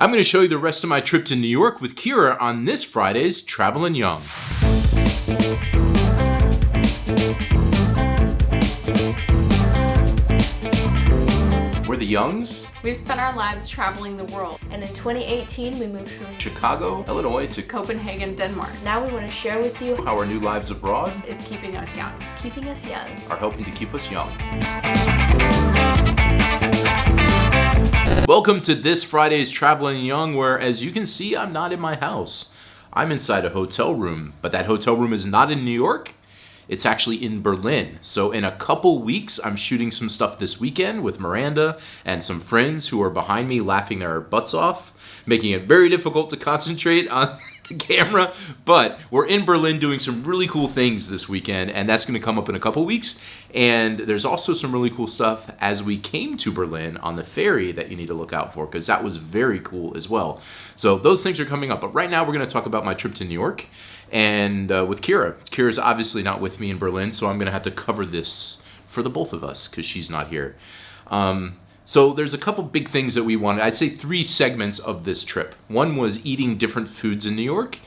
I'm going to show you the rest of my trip to New York with Kyra on this Friday's Travelin' Young. We're the Youngs. We've spent our lives traveling the world. And in 2018, we moved from Chicago, Illinois to Copenhagen, Denmark. Now we want to share with you how our new lives abroad is keeping us young. keeping us young. are helping to keep us young. Welcome to this Friday's Travelin' Young, where, as you can see, I'm not in my house. I'm inside a hotel room, but that hotel room is not in New York. It's actually in Berlin. So in a couple weeks, I'm shooting some stuff this weekend with Miranda and some friends who are behind me laughing their butts off, making it very difficult to concentrate on the camera. But we're in Berlin doing some really cool things this weekend, and that's going to come up in a couple weeks. And there's also some really cool stuff as we came to Berlin on the ferry that you need to look out for, because that was very cool as well. So those things are coming up. But right now, we're going to talk about my trip to New York. And with Kyra. Kyra's obviously not with me in Berlin, so I'm going to have to cover this for the both of us because she's not here. So there's a couple big things that we wanted. I'd say 3 segments of this trip. One was eating different foods in New York.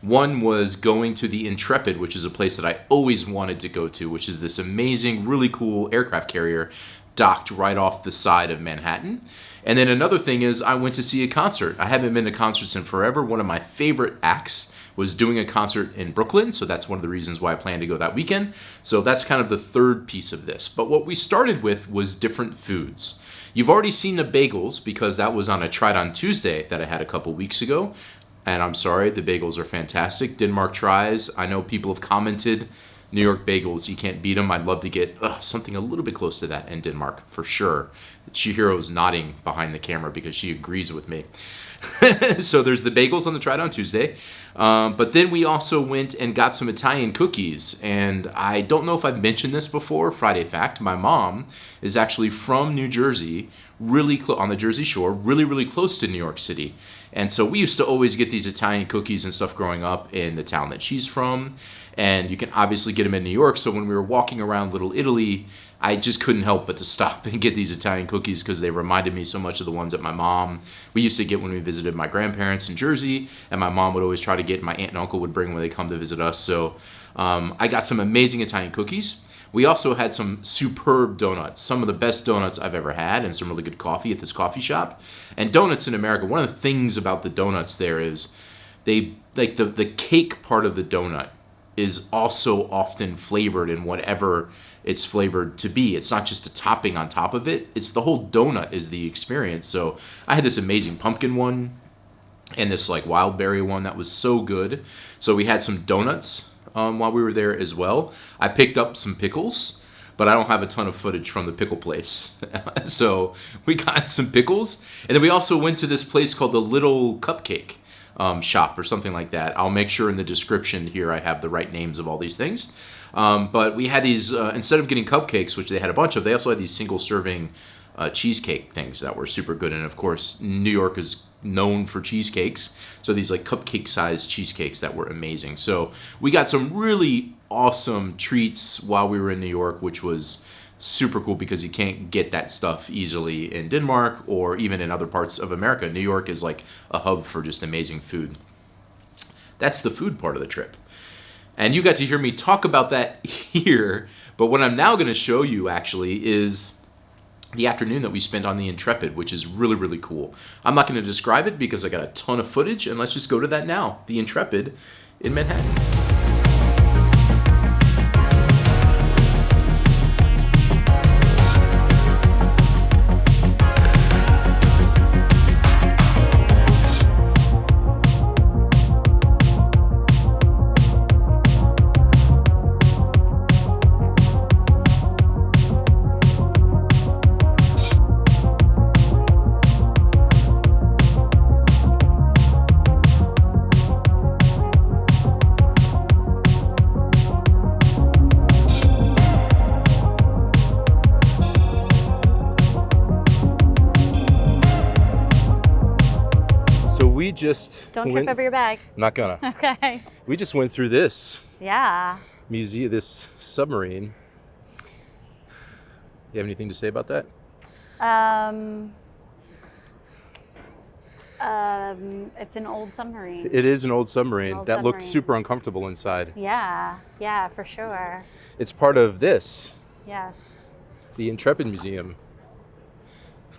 One was going to the Intrepid, which is a place that I always wanted to go to, which is this amazing, really cool aircraft carrier docked right off the side of Manhattan. And then another thing is I went to see a concert. I haven't been to concerts in forever. One of my favorite acts was doing a concert in Brooklyn, so that's one of the reasons why I plan to go that weekend. So that's kind of the third piece of this. But what we started with was different foods. You've already seen the bagels because that was on a Tried On Tuesday that I had a couple weeks ago. And I'm sorry, the bagels are fantastic. Denmark tries. I know people have commented, New York bagels, you can't beat them. I'd love to get something a little bit close to that in Denmark, for sure. Chihiro's nodding behind the camera because she agrees with me. So there's the bagels on the Tried On Tuesday. But then we also went and got some Italian cookies. And I don't know if I've mentioned this before, Friday fact, my mom is actually from New Jersey, really on the Jersey Shore, really, really close to New York City. And so we used to always get these Italian cookies and stuff growing up in the town that she's from. And you can obviously get them in New York. So when we were walking around Little Italy, I just couldn't help but to stop and get these Italian cookies because they reminded me so much of the ones that my mom, we used to get when we visited my grandparents in Jersey. And my mom would always try to get, my aunt and uncle would bring when they come to visit us. So I got some amazing Italian cookies. We also had some superb donuts, some of the best donuts I've ever had, and some really good coffee at this coffee shop. And donuts in America, one of the things about the donuts there is they, like the cake part of the donut is also often flavored in whatever it's flavored to be. It's not just a topping on top of it. It's the whole donut is the experience. So I had this amazing pumpkin one and this like wild berry one that was so good. So we had some donuts while we were there as well. I picked up some pickles, but I don't have a ton of footage from the pickle place. So we got some pickles. And then we also went to this place called the Little Cupcake shop or something like that. I'll make sure in the description here I have the right names of all these things. But we had these, instead of getting cupcakes, which they had a bunch of, they also had these single serving cheesecake things that were super good. And of course, New York is known for cheesecakes. So these like cupcake sized cheesecakes that were amazing. So we got some really awesome treats while we were in New York, which was super cool because you can't get that stuff easily in Denmark or even in other parts of America. New York is like a hub for just amazing food. That's the food part of the trip. And you got to hear me talk about that here, but what I'm now going to show you actually is the afternoon that we spent on the Intrepid, which is really, really cool. I'm not going to describe it because I got a ton of footage, and let's just go to that now. The Intrepid in Manhattan. Don't trip over your bag. I'm not gonna. Okay. We just went through this Yeah. museum, this submarine. You have anything to say about that? It's an old submarine. It is an old submarine old that looks submarine. super uncomfortable inside. Yeah, for sure. It's part of this, Yes. the Intrepid Museum.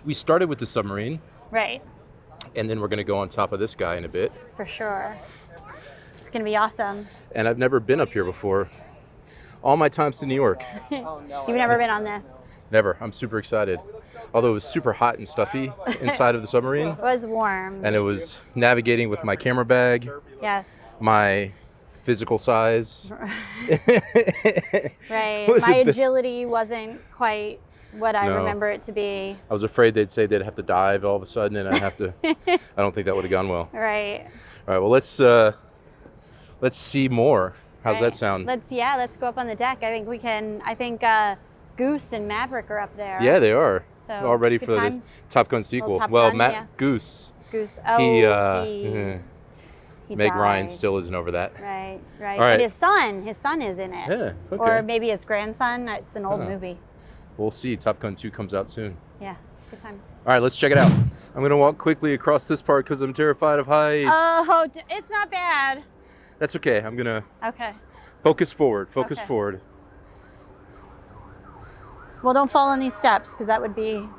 We started with the submarine, Right, and then we're going to go on top of this guy in a bit. for sure. It's gonna be awesome. And I've never been up here before. All my times to New York. You've never been on this? Never. I'm super excited. Although it was super hot and stuffy inside of the submarine. It was warm. And it was navigating with my camera bag, Yes. my physical size. Right. Was My it the- agility wasn't quite what I No. remember it to be. I was afraid they'd say they'd have to dive all of a sudden and I'd have to. I don't think that would have gone well. Right. All right, well, let's see more. How's Right. that sound? Let's go up on the deck. I think Goose and Maverick are up there. Yeah, they are. So, All ready good for times. the Top Gun sequel. Top Well, Gun, Matt yeah. Goose. Goose. He He Meg died. Ryan still isn't over that. Right. All right. And his son is in it. Yeah, okay. Or maybe his grandson. It's an old Huh. movie. We'll see. Top Gun 2 comes out soon. Yeah, good times. All right, let's check it out. I'm going to walk quickly across this part because I'm terrified of heights. Oh, it's not bad. That's okay. I'm going to Okay. focus forward. Focus Okay. forward. Well, don't fall on these steps because that would be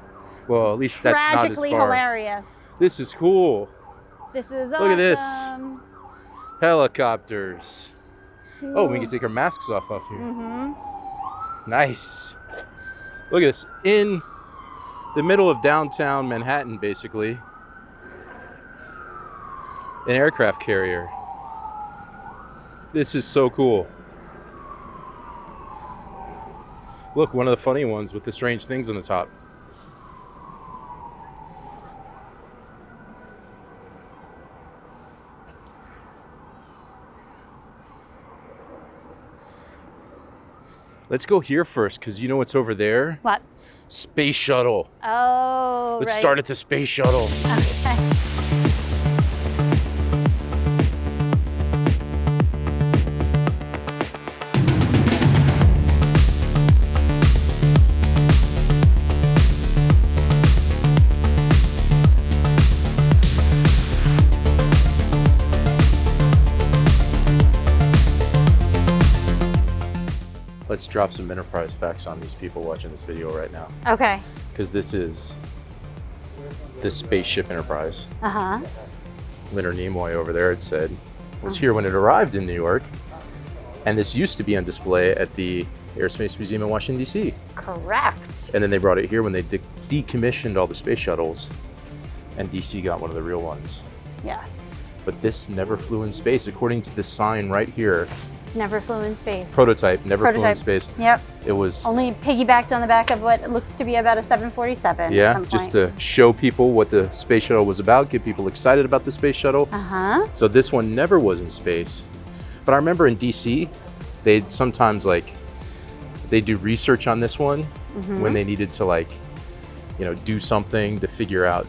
Well, at least that's not as tragically far. hilarious. This is cool. This is Look at this. awesome. Helicopters. Oh, we can take our masks off here. Mm-hmm. Nice. Look at this. In the middle of downtown Manhattan, basically. An aircraft carrier. This is so cool. Look, one of the funny ones with the strange things on the top. Let's go here first, because you know what's over there? What? Space shuttle. Oh, Let's right. start at the space shuttle. Okay. Let's drop some enterprise facts on these people watching this video right now, Okay. because this is the spaceship Enterprise. Uh-huh. Leonard Nimoy over there had said was here when it arrived in New York, and this used to be on display at the Aerospace Museum in Washington, D.C. Correct. And then they brought it here when they decommissioned all the space shuttles, and D.C. got one of the real ones. Yes. But this never flew in space, according to this sign right here. Never flew in space. Prototype, never flew in Prototype. space. Yep. It was, Only piggybacked on the back of what looks to be about a 747. yeah, at some just point. to show people what the space shuttle was about, get people excited about the space shuttle. Uh-huh. So this one never was in space. But I remember in DC, they'd sometimes they do research on this one when they needed to do something to figure out,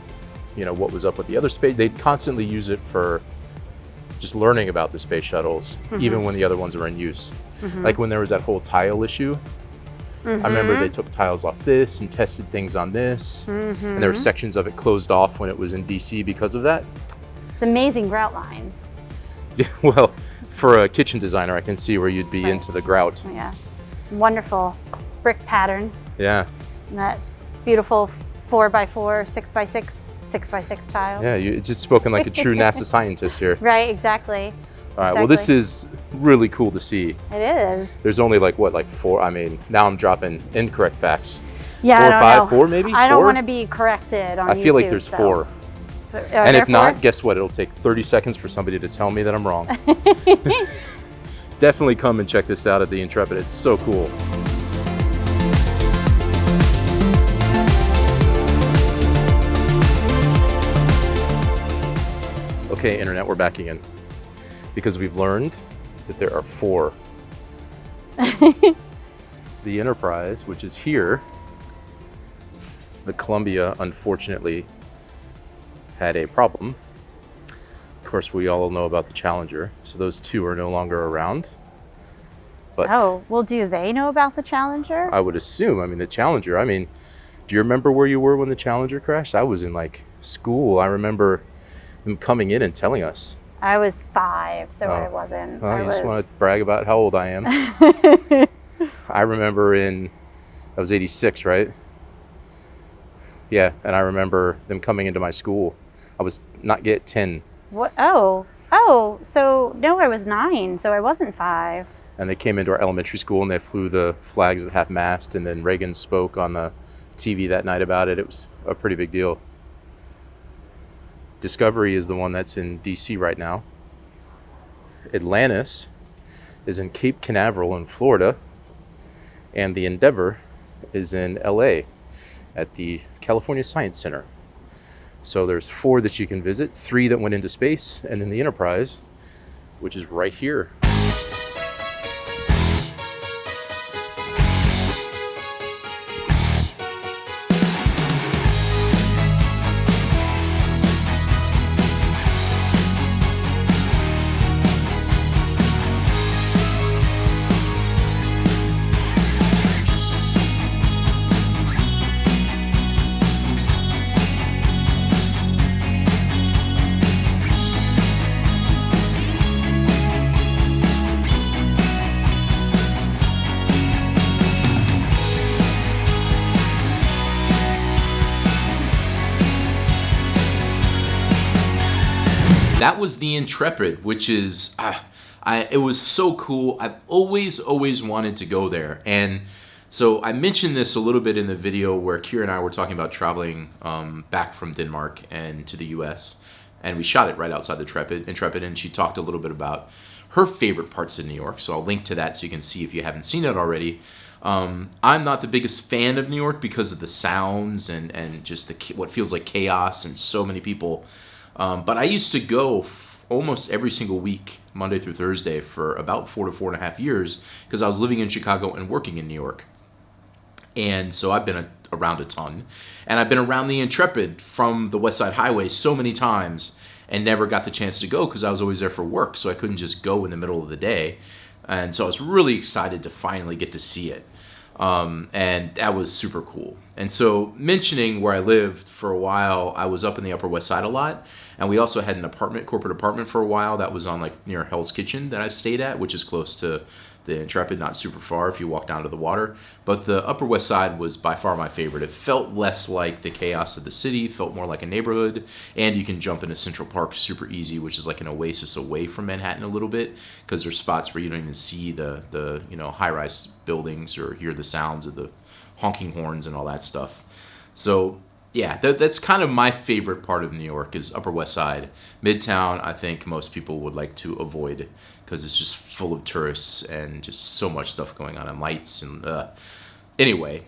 what was up with the other space. They'd constantly use it for just learning about the space shuttles, even when the other ones were in use. Like when there was that whole tile issue. I remember they took tiles off this and tested things on this. And there were sections of it closed off when it was in DC because of that. It's amazing grout lines. Well, for a kitchen designer, I can see where you'd be Right. into the grout. Yes. Wonderful brick pattern. Yeah. And that beautiful 4x4, 6x6, 6x6 tile. Yeah, you just spoken like a true NASA scientist here. Right, exactly. All right, well, this is really cool to see. It is. There's only four. I mean, now I'm dropping incorrect facts. Yeah, 4 I or don't 5, know. 4 maybe? I don't 4? want to be corrected on I feel like YouTube, there's so. 4. So, And if not, therefore- guess what? It'll take 30 seconds for somebody to tell me that I'm wrong. Definitely come and check this out at the Intrepid. It's so cool. Okay, Internet, we're back again. Because we've learned that there are 4. The Enterprise, which is here. The Columbia, unfortunately, had a problem. Of course, we all know about the Challenger, so those 2 are no longer around. But Oh, well, do they know about the Challenger? I would assume, the Challenger, do you remember where you were when the Challenger crashed? I was in school. I remember them coming in and telling us. I was 5, so Oh. I wasn't. Well, I you was... just want to brag about how old I am. I remember that was 86, right? Yeah, and I remember them coming into my school. I was not yet 10. What? Oh, so no, I was 9, so I wasn't 5. And they came into our elementary school and they flew the flags at half-mast, and then Reagan spoke on the TV that night about it. It was a pretty big deal. Discovery is the one that's in D.C. right now. Atlantis is in Cape Canaveral in Florida. And the Endeavor is in L.A. at the California Science Center. So there's 4 that you can visit, 3 that went into space, and then the Enterprise, which is right here. That was the Intrepid, which is, it was so cool. I've always wanted to go there. And so I mentioned this a little bit in the video where Kyra and I were talking about traveling back from Denmark and to the US. And we shot it right outside the Intrepid, and she talked a little bit about her favorite parts of New York. So I'll link to that so you can see if you haven't seen it already. I'm not the biggest fan of New York because of the sounds and just what feels like chaos and so many people. But I used to go almost every single week, Monday through Thursday, for about 4 to 4.5 years because I was living in Chicago and working in New York. And so I've been around a ton. And I've been around the Intrepid from the West Side Highway so many times and never got the chance to go because I was always there for work. So I couldn't just go in the middle of the day. And so I was really excited to finally get to see it. And that was super cool. And so mentioning where I lived for a while, I was up in the Upper West Side a lot. And we also had an corporate apartment for a while that was on near Hell's Kitchen that I stayed at, which is close to the Intrepid, not super far if you walk down to the water. But the Upper West Side was by far my favorite. It felt less like the chaos of the city, felt more like a neighborhood. And you can jump into Central Park super easy, which is like an oasis away from Manhattan a little bit, because there's spots where you don't even see the high-rise buildings or hear the sounds of the honking horns and all that stuff. So yeah, that's kind of my favorite part of New York is Upper West Side. Midtown, I think most people would like to avoid because it's just full of tourists and just so much stuff going on and lights. And anyway,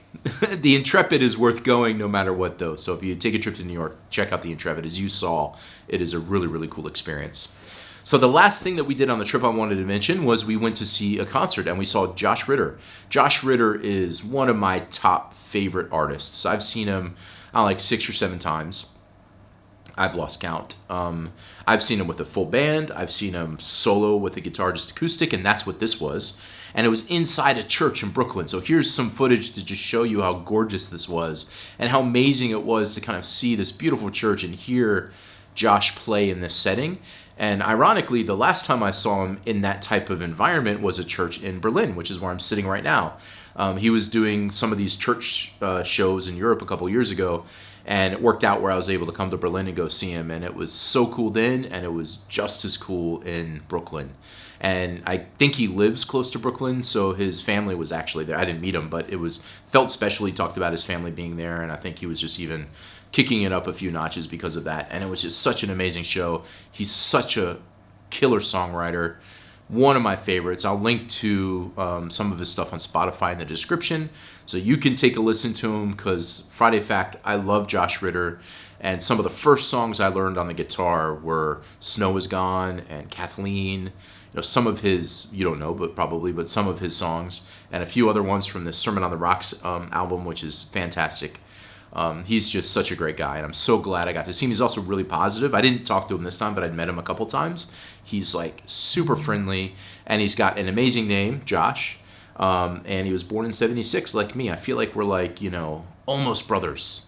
the Intrepid is worth going no matter what, though. So if you take a trip to New York, check out the Intrepid. As you saw, it is a really, really cool experience. So the last thing that we did on the trip I wanted to mention was we went to see a concert and we saw Josh Ritter. Josh Ritter is one of my top favorite artists. I've seen him like 6 or 7 times. I've lost count. I've seen him with a full band. I've seen him solo with a guitar, just acoustic, and that's what this was. And it was inside a church in Brooklyn. So here's some footage to just show you how gorgeous this was and how amazing it was to kind of see this beautiful church and hear Josh play in this setting. And ironically, the last time I saw him in that type of environment was a church in Berlin, which is where I'm sitting right now. He was doing some of these church shows in Europe a couple years ago, and it worked out where I was able to come to Berlin and go see him. And it was so cool then, and it was just as cool in Brooklyn. And I think he lives close to Brooklyn, so his family was actually there. I didn't meet him, but it felt special. He talked about his family being there, and I think he was just even kicking it up a few notches because of that. And it was just such an amazing show. He's such a killer songwriter. One of my favorites. I'll link to some of his stuff on Spotify in the description so you can take a listen to him, because Friday Fact, I love Josh Ritter. And some of the first songs I learned on the guitar were Snow Is Gone and Kathleen. Some of his, you don't know, but some of his songs, and a few other ones from the Sermon on the Rocks album, which is fantastic. He's just such a great guy, and I'm so glad I got to see him. He's also really positive. I didn't talk to him this time, but I'd met him a couple times. He's super friendly, and he's got an amazing name, Josh, and he was born in 76 like me. I feel like we're almost brothers.